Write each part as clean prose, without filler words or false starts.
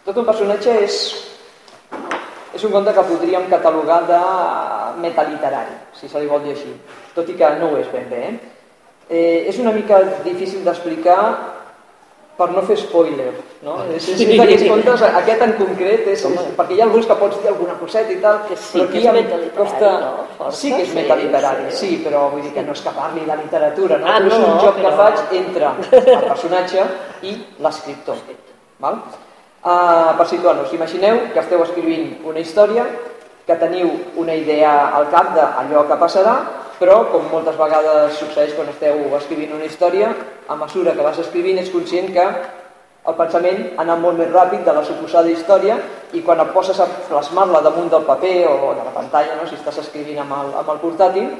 Tot un personatge és un conte que podríem catalogar de metaliterari, si se li vol dir així, tot i que no ho és ben bé. És una mica difícil d'explicar per no fer spoiler, no? És d'aquests contes, aquest en concret, perquè hi ha alguns que pots dir alguna coseta i tal, però aquí és metaliterari, no? Sí que és metaliterari, sí, però vull dir que no és que parli de literatura, no? És un joc que faig entre el personatge i l'escriptor. Per situar-nos, imagineu que esteu escrivint una història, que teniu una idea al cap d'allò que passarà, però, com moltes vegades succeeix quan esteu escrivint una història, a mesura que vas escrivint ets conscient que el pensament ha anat molt més ràpid de la suposada història i quan et poses a plasmar-la damunt del paper o de la pantalla, si estàs escrivint amb el portàtil,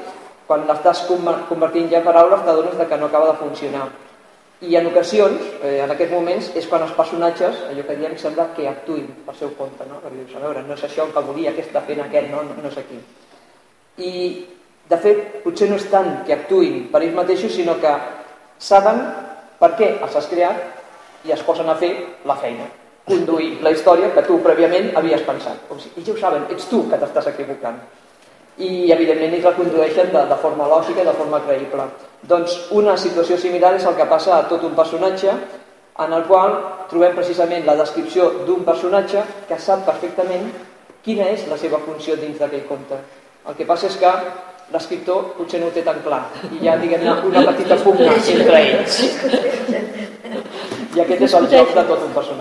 quan l'estàs convertint ja en paraules t'adones que no acaba de funcionar. I en ocasions, en aquests moments, és quan els personatges, allò que diem, sembla que actuïn per seu compte, perquè dius, a veure, no és això el que volia, què està fent aquest, no és aquí. I de fet, potser no és tant que actuïn per ells mateixos, sinó que saben per què els has creat i es posen a fer la feina, conduir la història que tu prèviament havies pensat. I ja ho saben, ets tu que t'estàs equivocant. I, evidentment, ells la condueixen de forma lògica, de forma creïble. Doncs una situació similar és el que passa a tot un personatge, en el qual trobem precisament la descripció d'un personatge que sap perfectament quina és la seva funció dins d'aquell conte. El que passa és que l'escriptor potser no ho té tan clar i hi ha, diguem-ne, una petita pugna entre ells. I aquest és el joc de tot un personatge.